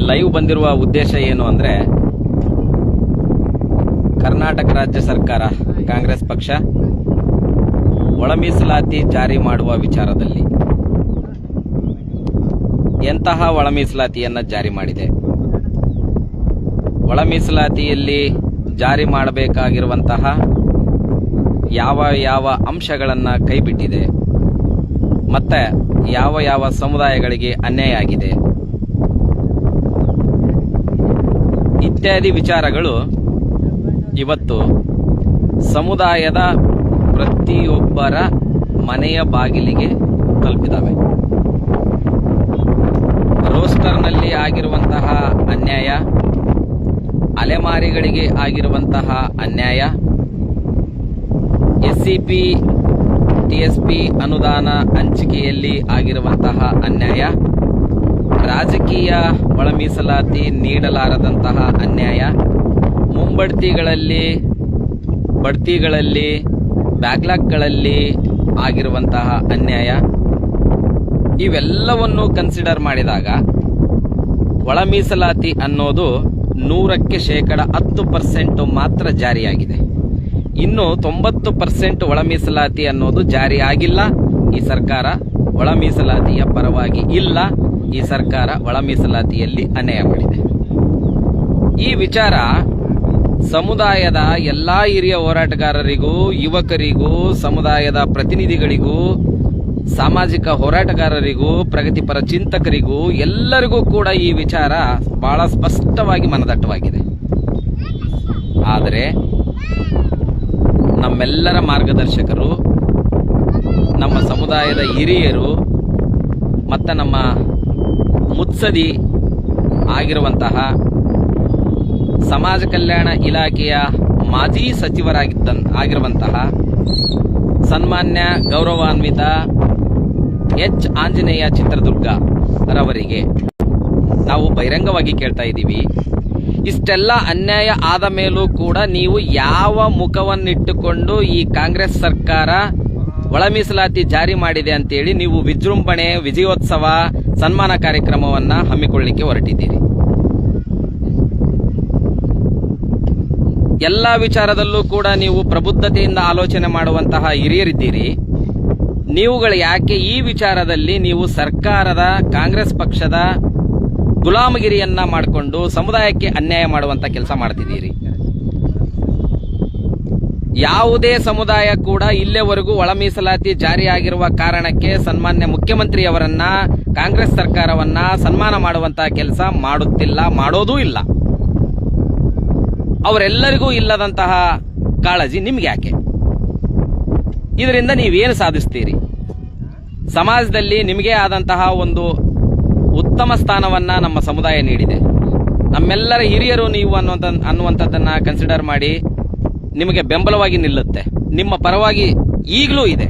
Live ಬಂದಿರುವ ಉದ್ದೇಶ ಏನು ಅಂದ್ರೆ, ಕರ್ನಾಟಕ ರಾಜ್ಯ ಸರ್ಕಾರ ಕಾಂಗ್ರೆಸ್ ಪಕ್ಷ ಒಳ ಮೀಸಲಾತಿ ಜಾರಿ ಮಾಡುವ ವಿಚಾರದಲ್ಲಿ ಎಂತಹ ಒಳ ಮೀಸಲಾತಿಯನ್ನ ಜಾರಿ ಮಾಡಿದೆ, ಒಳ ಮೀಸಲಾತಿಯಲ್ಲಿ ಜಾರಿ ಮಾಡಬೇಕಾಗಿರುವಂತಹ ಯಾವ ಯಾವ ಅಂಶಗಳನ್ನು ಕೈಬಿಟ್ಟಿದೆ, ಮತ್ತೆ ಯಾವ ಯಾವ ಸಮುದಾಯಗಳಿಗೆ ಅನ್ಯಾಯ ಆಗಿದೆ ಇತ್ಯಾದಿ ವಿಚಾರಗಳು ಇವತ್ತು ಸಮುದಾಯದ ಪ್ರತಿಯೊಬ್ಬರ ಮನೆಯ ಬಾಗಿಲಿಗೆ ತಲುಪಿದವೆ. ರೋಸ್ಟರ್ನಲ್ಲಿ ಆಗಿರುವಂತಹ ಅನ್ಯಾಯ, ಅಲೆಮಾರಿಗಳಿಗೆ ಆಗಿರುವಂತಹ ಅನ್ಯಾಯ, ಎಸ್ಸಿಪಿ ಟಿಎಸ್ಪಿ ಅನುದಾನ ಹಂಚಿಕೆಯಲ್ಲಿ ಆಗಿರುವಂತಹ ಅನ್ಯಾಯ, ರಾಜಕೀಯ ಒಳ ಮೀಸಲಾತಿ ನೀಡಲಾರದಂತಹ ಅನ್ಯಾಯ, ಮುಂಬಡ್ತಿಗಳಲ್ಲಿ ಬಡ್ತಿಗಳಲ್ಲಿ ಬ್ಯಾಕ್ಲಾಗ್ಗಳಲ್ಲಿ ಆಗಿರುವಂತಹ ಅನ್ಯಾಯ, ಇವೆಲ್ಲವನ್ನು ಕನ್ಸಿಡರ್ ಮಾಡಿದಾಗ ಒಳ ಮೀಸಲಾತಿ ಅನ್ನೋದು 100% ಮಾತ್ರ ಜಾರಿಯಾಗಿದೆ. ಇನ್ನು 90% ಒಳ ಮೀಸಲಾತಿ ಅನ್ನೋದು ಜಾರಿ ಆಗಿಲ್ಲ. ಈ ಸರ್ಕಾರ ಒಳ ಮೀಸಲಾತಿಯ ಪರವಾಗಿ ಇಲ್ಲ. ಈ ಸರ್ಕಾರ ಒಳ ಮೀಸಲಾತಿಯಲ್ಲಿ ಅನ್ಯಾಯ ಮಾಡಿದೆ. ಈ ವಿಚಾರ ಸಮುದಾಯದ ಎಲ್ಲಾ ಹಿರಿಯ ಹೋರಾಟಗಾರರಿಗೂ, ಯುವಕರಿಗೂ, ಸಮುದಾಯದ ಪ್ರತಿನಿಧಿಗಳಿಗೂ, ಸಾಮಾಜಿಕ ಹೋರಾಟಗಾರರಿಗೂ, ಪ್ರಗತಿಪರ ಚಿಂತಕರಿಗೂ ಎಲ್ಲರಿಗೂ ಕೂಡ ಈ ವಿಚಾರ ಬಹಳ ಸ್ಪಷ್ಟವಾಗಿ ಮನದಟ್ಟವಾಗಿದೆ. ಆದರೆ ನಮ್ಮೆಲ್ಲರ ಮಾರ್ಗದರ್ಶಕರು, ನಮ್ಮ ಸಮುದಾಯದ ಹಿರಿಯರು ಮತ್ತು ನಮ್ಮ ಮುತ್ಸದಿ ಆಗಿರುವಂತಹ ಸಮಾಜ ಕಲ್ಯಾಣ ಇಲಾಖೆಯ ಮಾಜಿ ಸಚಿವರಾಗಿರುವಂತಹ ಸನ್ಮಾನ್ಯ ಗೌರವಾನ್ವಿತ ಎಚ್ ಆಂಜನೇಯ ಚಿತ್ರದುರ್ಗ ರವರಿಗೆ ನಾವು ಬಹಿರಂಗವಾಗಿ ಕೇಳ್ತಾ ಇದ್ದೀವಿ, ಇಷ್ಟೆಲ್ಲ ಅನ್ಯಾಯ ಆದ ಮೇಲೂ ಕೂಡ ನೀವು ಯಾವ ಮುಖವನ್ನಿಟ್ಟುಕೊಂಡು ಈ ಕಾಂಗ್ರೆಸ್ ಸರ್ಕಾರ ಒಳ ಮೀಸಲಾತಿ ಜಾರಿ ಮಾಡಿದೆ ಅಂತೇಳಿ ನೀವು ವಿಜೃಂಭಣೆ, ವಿಜಯೋತ್ಸವ, ಸನ್ಮಾನ ಕಾರ್ಯಕ್ರಮವನ್ನ ಹಮ್ಮಿಕೊಳ್ಳಲಿಕ್ಕೆ ಹೊರಟಿದ್ದೀರಿ. ಎಲ್ಲ ವಿಚಾರದಲ್ಲೂ ಕೂಡ ನೀವು ಪ್ರಬುದ್ಧತೆಯಿಂದ ಆಲೋಚನೆ ಮಾಡುವಂತಹ ಹಿರಿಯರಿದ್ದೀರಿ. ನೀವುಗಳು ಯಾಕೆ ಈ ವಿಚಾರದಲ್ಲಿ ನೀವು ಸರ್ಕಾರದ ಕಾಂಗ್ರೆಸ್ ಪಕ್ಷದ ಗುಲಾಮಗಿರಿಯನ್ನ ಮಾಡಿಕೊಂಡು ಸಮುದಾಯಕ್ಕೆ ಅನ್ಯಾಯ ಮಾಡುವಂತ ಕೆಲಸ ಮಾಡ್ತಿದ್ದೀರಿ? ಯಾವುದೇ ಸಮುದಾಯ ಕೂಡ ಇಲ್ಲಿವರೆಗೂ ಒಳ ಮೀಸಲಾತಿ ಜಾರಿಯಾಗಿರುವ ಕಾರಣಕ್ಕೆ ಸನ್ಮಾನ್ಯ ಮುಖ್ಯಮಂತ್ರಿಯವರನ್ನ, ಕಾಂಗ್ರೆಸ್ ಸರ್ಕಾರವನ್ನ ಸನ್ಮಾನ ಮಾಡುವಂತಹ ಕೆಲಸ ಮಾಡುತ್ತಿಲ್ಲ, ಮಾಡೋದೂ ಇಲ್ಲ. ಅವರೆಲ್ಲರಿಗೂ ಇಲ್ಲದಂತಹ ಕಾಳಜಿ ನಿಮ್ಗೆ ಯಾಕೆ? ಇದರಿಂದ ನೀವೇನು ಸಾಧಿಸ್ತೀರಿ? ಸಮಾಜದಲ್ಲಿ ನಿಮಗೆ ಆದಂತಹ ಒಂದು ಉತ್ತಮ ಸ್ಥಾನವನ್ನ ನಮ್ಮ ಸಮುದಾಯ ನೀಡಿದೆ. ನಮ್ಮೆಲ್ಲರ ಹಿರಿಯರು ನೀವು ಅನ್ನುವಂಥದ್ದನ್ನ ಕನ್ಸಿಡರ್ ಮಾಡಿ ನಿಮಗೆ ಬೆಂಬಲವಾಗಿ ನಿಲ್ಲುತ್ತೆ, ನಿಮ್ಮ ಪರವಾಗಿ ಈಗಲೂ ಇದೆ.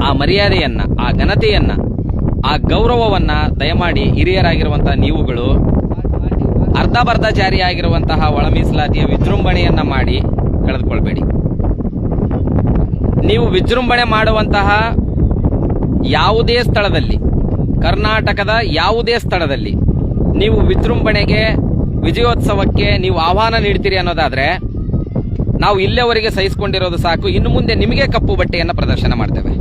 ಆ ಮರ್ಯಾದೆಯನ್ನ, ಆ ಘನತೆಯನ್ನ, ಆ ಗೌರವವನ್ನ ದಯಮಾಡಿ ಹಿರಿಯರಾಗಿರುವಂತಹ ನೀವುಗಳು ಅರ್ಧಬರ್ಧ ಜಾರಿಯಾಗಿರುವಂತಹ ಒಳ ಮೀಸಲಾತಿಯ ವಿಜೃಂಭಣೆಯನ್ನ ಮಾಡಿ ಕಳೆದುಕೊಳ್ಬೇಡಿ. ನೀವು ವಿಜೃಂಭಣೆ ಮಾಡುವಂತಹ ಯಾವುದೇ ಸ್ಥಳದಲ್ಲಿ, ಕರ್ನಾಟಕದ ಯಾವುದೇ ಸ್ಥಳದಲ್ಲಿ ನೀವು ವಿಜೃಂಭಣೆಗೆ, ವಿಜಯೋತ್ಸವಕ್ಕೆ ನೀವು ಆಹ್ವಾನ ನೀಡ್ತೀರಿ ಅನ್ನೋದಾದ್ರೆ ನಾವು ಇಲ್ಲಿಯವರೆಗೆ ಸಹಿಸಿಕೊಂಡಿರೋದು ಸಾಕು. ಇನ್ನು ಮುಂದೆ ನಿಮಗೆ ಕಪ್ಪು ಬಟ್ಟೆಯನ್ನು ಪ್ರದರ್ಶನ ಮಾಡ್ತೇವೆ.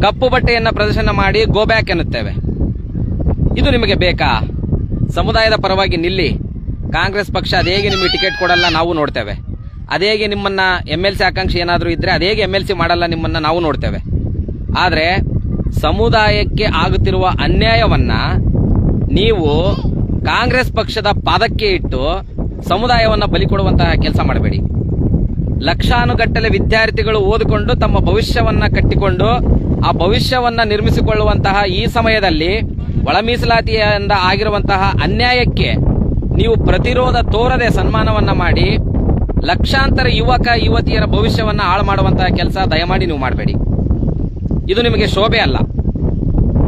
ಕಪ್ಪು ಬಟ್ಟೆಯನ್ನು ಪ್ರದರ್ಶನ ಮಾಡಿ ಗೋ ಬ್ಯಾಕ್ ಎನ್ನುತ್ತೇವೆ. ಇದು ನಿಮಗೆ ಬೇಕಾ? ಸಮುದಾಯದ ಪರವಾಗಿ ನಿಲ್ಲಿ. ಕಾಂಗ್ರೆಸ್ ಪಕ್ಷ ಅದೇಗೆ ನಿಮಗೆ ಟಿಕೆಟ್ ಕೊಡಲ್ಲ ನಾವು ನೋಡ್ತೇವೆ. ಅದೇಗೆ ನಿಮ್ಮನ್ನ MLC ಆಕಾಂಕ್ಷಿ ಏನಾದರೂ ಇದ್ರೆ ಅದೇಗೆ MLC ಮಾಡಲ್ಲ ನಿಮ್ಮನ್ನ ನಾವು ನೋಡ್ತೇವೆ. ಆದರೆ ಸಮುದಾಯಕ್ಕೆ ಆಗುತ್ತಿರುವ ಅನ್ಯಾಯವನ್ನ ನೀವು ಕಾಂಗ್ರೆಸ್ ಪಕ್ಷದ ಪಾದಕ್ಕೆ ಇಟ್ಟು ಸಮುದಾಯವನ್ನ ಬಲಿ ಕೊಡುವಂತಹ ಕೆಲಸ ಮಾಡಬೇಡಿ. ಲಕ್ಷಾನುಗಟ್ಟಲೆ ವಿದ್ಯಾರ್ಥಿಗಳು ಓದಿಕೊಂಡು ತಮ್ಮ ಭವಿಷ್ಯವನ್ನ ಕಟ್ಟಿಕೊಂಡು ಆ ಭವಿಷ್ಯವನ್ನ ನಿರ್ಮಿಸಿಕೊಳ್ಳುವಂತಹ ಈ ಸಮಯದಲ್ಲಿ ಒಳ ಮೀಸಲಾತಿಯಿಂದ ಆಗಿರುವಂತಹ ಅನ್ಯಾಯಕ್ಕೆ ನೀವು ಪ್ರತಿರೋಧ ತೋರದೆ ಸನ್ಮಾನವನ್ನ ಮಾಡಿ ಲಕ್ಷಾಂತರ ಯುವಕ ಯುವತಿಯರ ಭವಿಷ್ಯವನ್ನ ಹಾಳು ಮಾಡುವಂತಹ ಕೆಲಸ ದಯಮಾಡಿ ನೀವು ಮಾಡಬೇಡಿ. ಇದು ನಿಮಗೆ ಶೋಭೆ ಅಲ್ಲ.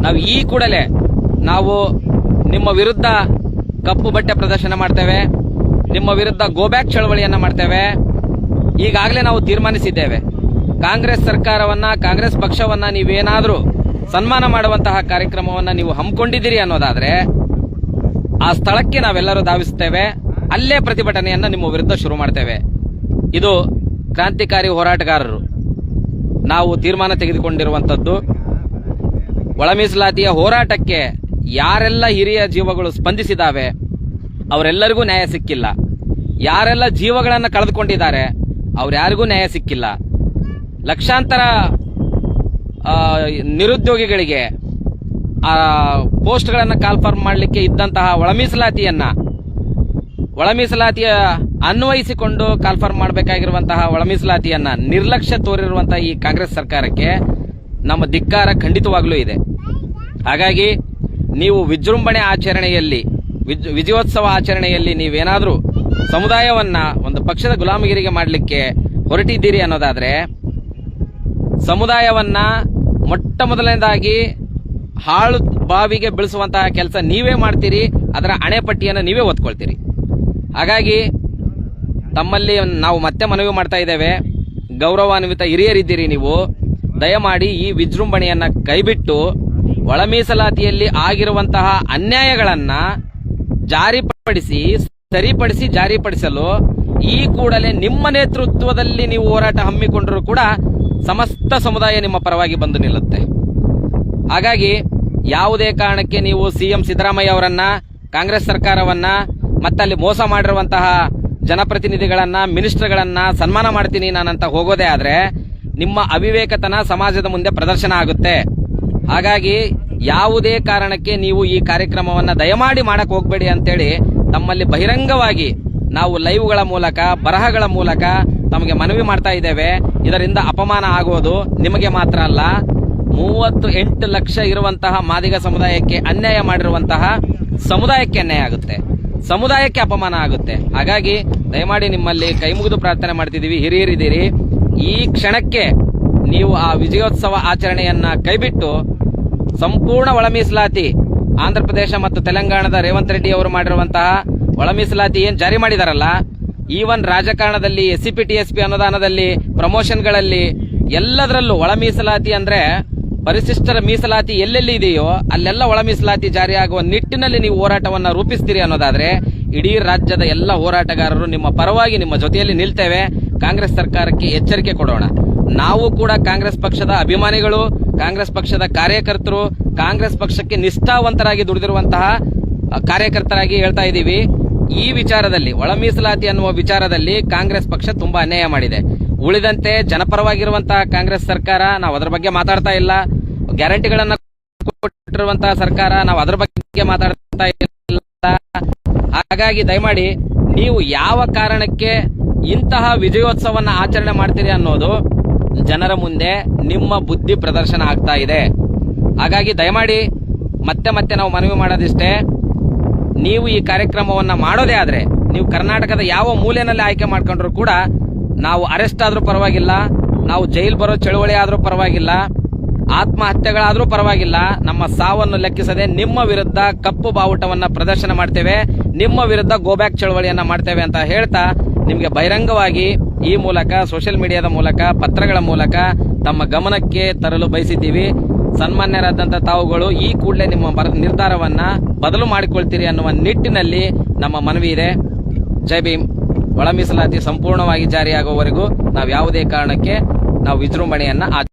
ನಾವು ಈ ಕೂಡಲೇ ನಾವು ನಿಮ್ಮ ವಿರುದ್ಧ ಕಪ್ಪು ಬಟ್ಟೆ ಪ್ರದರ್ಶನ ಮಾಡ್ತೇವೆ, ನಿಮ್ಮ ವಿರುದ್ಧ ಗೋಬ್ಯಾಕ್ ಚಳವಳಿಯನ್ನ ಮಾಡ್ತೇವೆ. ಈಗಾಗಲೇ ನಾವು ತೀರ್ಮಾನಿಸಿದ್ದೇವೆ. ಕಾಂಗ್ರೆಸ್ ಸರ್ಕಾರವನ್ನ, ಕಾಂಗ್ರೆಸ್ ಪಕ್ಷವನ್ನ ನೀವೇನಾದರೂ ಸನ್ಮಾನ ಮಾಡುವಂತಹ ಕಾರ್ಯಕ್ರಮವನ್ನ ನೀವು ಹಮ್ಮಿಕೊಂಡಿದ್ದೀರಿ ಅನ್ನೋದಾದ್ರೆ ಆ ಸ್ಥಳಕ್ಕೆ ನಾವೆಲ್ಲರೂ ಧಾವಿಸುತ್ತೇವೆ. ಅಲ್ಲೇ ಪ್ರತಿಭಟನೆಯನ್ನ ನಿಮ್ಮ ವಿರುದ್ಧ ಶುರು ಮಾಡ್ತೇವೆ. ಇದು ಕ್ರಾಂತಿಕಾರಿ ಹೋರಾಟಗಾರರು ನಾವು ತೀರ್ಮಾನ ತೆಗೆದುಕೊಂಡಿರುವಂತದ್ದು. ಒಳ ಮೀಸಲಾತಿಯ ಹೋರಾಟಕ್ಕೆ ಯಾರೆಲ್ಲ ಹಿರಿಯ ಜೀವಗಳು ಸ್ಪಂದಿಸಿದಾವೆ ಅವರೆಲ್ಲರಿಗೂ ನ್ಯಾಯ ಸಿಕ್ಕಿಲ್ಲ. ಯಾರೆಲ್ಲ ಜೀವಗಳನ್ನು ಕಳೆದುಕೊಂಡಿದ್ದಾರೆ ಅವ್ರ್ಯಾರಿಗೂ ನ್ಯಾಯ ಸಿಕ್ಕಿಲ್ಲ. ಲಕ್ಷಾಂತರ ನಿರುದ್ಯೋಗಿಗಳಿಗೆ ಪೋಸ್ಟ್ಗಳನ್ನು ಕಾಲ್ಫಾರ್ಮ್ ಮಾಡಲಿಕ್ಕೆ ಇದ್ದಂತಹ ಒಳ ಮೀಸಲಾತಿಯ ಅನ್ವಯಿಸಿಕೊಂಡು ಕಾಲ್ಫಾರ್ಮ್ ಮಾಡಬೇಕಾಗಿರುವಂತಹ ಒಳ ಮೀಸಲಾತಿಯನ್ನ ನಿರ್ಲಕ್ಷ್ಯ ತೋರಿರುವಂತಹ ಈ ಕಾಂಗ್ರೆಸ್ ಸರ್ಕಾರಕ್ಕೆ ನಮ್ಮ ಧಿಕ್ಕಾರ ಖಂಡಿತವಾಗ್ಲೂ ಇದೆ. ಹಾಗಾಗಿ ನೀವು ವಿಜೃಂಭಣೆ ಆಚರಣೆಯಲ್ಲಿ ವಿಜಯೋತ್ಸವ ಆಚರಣೆಯಲ್ಲಿ ನೀವೇನಾದ್ರೂ ಸಮುದಾಯವನ್ನ ಒಂದು ಪಕ್ಷದ ಗುಲಾಮಗಿರಿಗೆ ಮಾಡಲಿಕ್ಕೆ ಹೊರಟಿದ್ದೀರಿ ಅನ್ನೋದಾದ್ರೆ ಸಮುದಾಯವನ್ನ ಮೊಟ್ಟ ಮೊದಲನೇದಾಗಿ ಹಾಳು ಬಾವಿಗೆ ಬೀಳಿಸುವಂತಹ ಕೆಲಸ ನೀವೇ ಮಾಡ್ತೀರಿ. ಅದರ ಹಣೆಪಟ್ಟಿಯನ್ನು ನೀವೇ ಒತ್ಕೊಳ್ತೀರಿ. ಹಾಗಾಗಿ ತಮ್ಮಲ್ಲಿ ನಾವು ಮತ್ತೆ ಮನವಿ ಮಾಡ್ತಾ ಇದ್ದೇವೆ. ಗೌರವಾನ್ವಿತ ಹಿರಿಯರಿದ್ದೀರಿ ನೀವು. ದಯಮಾಡಿ ಈ ವಿಜೃಂಭಣೆಯನ್ನ ಕೈಬಿಟ್ಟು ಒಳ ಮೀಸಲಾತಿಯಲ್ಲಿ ಆಗಿರುವಂತಹ ಅನ್ಯಾಯಗಳನ್ನ ಸರಿಪಡಿಸಿ ಜಾರಿಪಡಿಸಲು ಈ ಕೂಡಲೇ ನಿಮ್ಮ ನೇತೃತ್ವದಲ್ಲಿ ನೀವು ಹೋರಾಟ ಹಮ್ಮಿಕೊಂಡರೂ ಕೂಡ ಸಮಸ್ತ ಸಮುದಾಯ ನಿಮ್ಮ ಪರವಾಗಿ ಬಂದು ನಿಲ್ಲುತ್ತೆ. ಹಾಗಾಗಿ ಯಾವುದೇ ಕಾರಣಕ್ಕೆ ನೀವು ಸಿಎಂ ಸಿದ್ದರಾಮಯ್ಯ ಅವರನ್ನ, ಕಾಂಗ್ರೆಸ್ ಸರ್ಕಾರವನ್ನ, ಮತ್ತಲ್ಲಿ ಮೋಸ ಮಾಡಿರುವಂತಹ ಜನಪ್ರತಿನಿಧಿಗಳನ್ನ, ಮಿನಿಸ್ಟರ್ಗಳನ್ನ ಸನ್ಮಾನ ಮಾಡ್ತೀನಿ ನಾನಂತ ಹೋಗೋದೇ ಆದ್ರೆ ನಿಮ್ಮ ಅವಿವೇಕತನ ಸಮಾಜದ ಮುಂದೆ ಪ್ರದರ್ಶನ ಆಗುತ್ತೆ. ಹಾಗಾಗಿ ಯಾವುದೇ ಕಾರಣಕ್ಕೆ ನೀವು ಈ ಕಾರ್ಯಕ್ರಮವನ್ನ ದಯಮಾಡಿ ಮಾಡಕ್ ಹೋಗ್ಬೇಡಿ ಅಂತೇಳಿ ತಮ್ಮಲ್ಲಿ ಬಹಿರಂಗವಾಗಿ ನಾವು ಲೈವ್ಗಳ ಮೂಲಕ, ಬರಹಗಳ ಮೂಲಕ ತಮಗೆ ಮನವಿ ಮಾಡ್ತಾ ಇದ್ದೇವೆ. ಇದರಿಂದ ಅಪಮಾನ ಆಗೋದು ನಿಮಗೆ ಮಾತ್ರ ಅಲ್ಲ, 38 ಲಕ್ಷ ಇರುವಂತಹ ಮಾದಿಗ ಸಮುದಾಯಕ್ಕೆ ಅನ್ಯಾಯ ಮಾಡಿರುವಂತಹ ಸಮುದಾಯಕ್ಕೆ ಅನ್ಯಾಯ ಆಗುತ್ತೆ, ಸಮುದಾಯಕ್ಕೆ ಅಪಮಾನ ಆಗುತ್ತೆ. ಹಾಗಾಗಿ ದಯಮಾಡಿ ನಿಮ್ಮಲ್ಲಿ ಕೈ ಮುಗಿದು ಪ್ರಾರ್ಥನೆ ಮಾಡ್ತಿದ್ದೀವಿ. ಹಿರಿಯರಿದ್ದೀರಿ, ಈ ಕ್ಷಣಕ್ಕೆ ನೀವು ಆ ವಿಜಯೋತ್ಸವ ಆಚರಣೆಯನ್ನ ಕೈಬಿಟ್ಟು ಸಂಪೂರ್ಣ ಒಳ ಮೀಸಲಾತಿ ಆಂಧ್ರ ಪ್ರದೇಶ ಮತ್ತು ತೆಲಂಗಾಣದ ರೇವಂತ್ ರೆಡ್ಡಿ ಅವರು ಮಾಡಿರುವಂತಹ ಒಳ ಮೀಸಲಾತಿ ಏನ್ ಜಾರಿ ಮಾಡಿದಾರಲ್ಲ, ಈವನ್ ರಾಜಕಾರಣದಲ್ಲಿ SCP TSP ಅನುದಾನದಲ್ಲಿ ಪ್ರಮೋಷನ್ಗಳಲ್ಲಿ ಎಲ್ಲದರಲ್ಲೂ ಒಳ ಮೀಸಲಾತಿ ಅಂದ್ರೆ ಪರಿಶಿಷ್ಟರ ಮೀಸಲಾತಿ ಎಲ್ಲೆಲ್ಲಿ ಇದೆಯೋ ಅಲ್ಲೆಲ್ಲ ಒಳ ಮೀಸಲಾತಿ ಜಾರಿಯಾಗುವ ನಿಟ್ಟಿನಲ್ಲಿ ನೀವು ಹೋರಾಟವನ್ನ ರೂಪಿಸ್ತೀರಿ ಅನ್ನೋದಾದ್ರೆ ಇಡೀ ರಾಜ್ಯದ ಎಲ್ಲ ಹೋರಾಟಗಾರರು ನಿಮ್ಮ ಪರವಾಗಿ ನಿಮ್ಮ ಜೊತೆಯಲ್ಲಿ ನಿಲ್ತೇವೆ. ಕಾಂಗ್ರೆಸ್ ಸರ್ಕಾರಕ್ಕೆ ಎಚ್ಚರಿಕೆ ಕೊಡೋಣ. ನಾವು ಕೂಡ ಕಾಂಗ್ರೆಸ್ ಪಕ್ಷದ ಅಭಿಮಾನಿಗಳು, ಕಾಂಗ್ರೆಸ್ ಪಕ್ಷದ ಕಾರ್ಯಕರ್ತರು, ಕಾಂಗ್ರೆಸ್ ಪಕ್ಷಕ್ಕೆ ನಿಷ್ಠಾವಂತರಾಗಿ ದುಡಿದಿರುವಂತಹ ಕಾರ್ಯಕರ್ತರಾಗಿ ಹೇಳ್ತಾ ಇದ್ದೀವಿ. ಈ ವಿಚಾರದಲ್ಲಿ ಒಳ ಮೀಸಲಾತಿ ಅನ್ನುವ ವಿಚಾರದಲ್ಲಿ ಕಾಂಗ್ರೆಸ್ ಪಕ್ಷ ತುಂಬಾ ಅನ್ಯಾಯ ಮಾಡಿದೆ. ಉಳಿದಂತೆ ಜನಪರವಾಗಿರುವಂತಹ ಕಾಂಗ್ರೆಸ್ ಸರ್ಕಾರ, ನಾವು ಅದರ ಬಗ್ಗೆ ಮಾತಾಡ್ತಾ ಇಲ್ಲ. ಗ್ಯಾರಂಟಿಗಳನ್ನ ಕೊಟ್ಟಿರುವಂತಹ ಸರ್ಕಾರ, ನಾವು ಅದರ ಬಗ್ಗೆ ಮಾತಾಡ್ತಾ ಇಲ್ಲ. ಹಾಗಾಗಿ ದಯಮಾಡಿ ನೀವು ಯಾವ ಕಾರಣಕ್ಕೆ ಇಂತಹ ವಿಜಯೋತ್ಸವನ್ನ ಆಚರಣೆ ಮಾಡ್ತೀರಿ ಅನ್ನೋದು ಜನರ ಮುಂದೆ ನಿಮ್ಮ ಬುದ್ಧಿ ಪ್ರದರ್ಶನ ಆಗ್ತಾ ಇದೆ. ಹಾಗಾಗಿ ದಯಮಾಡಿ ಮತ್ತೆ ನಾವು ಮನವಿ ಮಾಡೋದಿಷ್ಟೇ, ನೀವು ಈ ಕಾರ್ಯಕ್ರಮವನ್ನ ಮಾಡೋದೇ ಆದ್ರೆ ನೀವು ಕರ್ನಾಟಕದ ಯಾವ ಮೂಲೆಯಲ್ಲಿ ಆಯ್ಕೆ ಮಾಡ್ಕೊಂಡ್ರು ಕೂಡ ನಾವು ಅರೆಸ್ಟ್ ಆದ್ರೂ ಪರವಾಗಿಲ್ಲ, ನಾವು ಜೈಲ್ ಬರೋ ಚಳವಳಿ ಆದ್ರೂ ಪರವಾಗಿಲ್ಲ, ಆತ್ಮಹತ್ಯೆಗಳಾದ್ರೂ ಪರವಾಗಿಲ್ಲ, ನಮ್ಮ ಸಾವನ್ನು ಲೆಕ್ಕಿಸದೆ ನಿಮ್ಮ ವಿರುದ್ಧ ಕಪ್ಪು ಬಾವುಟವನ್ನ ಪ್ರದರ್ಶನ ಮಾಡ್ತೇವೆ, ನಿಮ್ಮ ವಿರುದ್ಧ ಗೋಬ್ಯಾಕ್ ಚಳವಳಿಯನ್ನ ಮಾಡ್ತೇವೆ ಅಂತ ಹೇಳ್ತಾ ನಿಮಗೆ ಬಹಿರಂಗವಾಗಿ ಈ ಮೂಲಕ ಸೋಷಿಯಲ್ ಮೀಡಿಯಾದ ಮೂಲಕ, ಪತ್ರಗಳ ಮೂಲಕ ತಮ್ಮ ಗಮನಕ್ಕೆ ತರಲು ಬಯಸಿದ್ದೀವಿ. ಸನ್ಮಾನ್ಯರಾದಂತ ತಾವುಗಳು ಈ ಕೂಡಲೇ ನಿಮ್ಮ ನಿರ್ಧಾರವನ್ನ ಬದಲು ಮಾಡಿಕೊಳ್ತೀರಿ ಅನ್ನುವ ನಿಟ್ಟಿನಲ್ಲಿ ನಮ್ಮ ಮನವಿ ಇದೆ. ಜೈ ಭೀಮ್. ಒಳ ಮೀಸಲಾತಿ ಸಂಪೂರ್ಣವಾಗಿ ಜಾರಿಯಾಗುವವರೆಗೂ ನಾವು ಯಾವುದೇ ಕಾರಣಕ್ಕೆ ನಾವು ವಿಜೃಂಭಣೆಯನ್ನ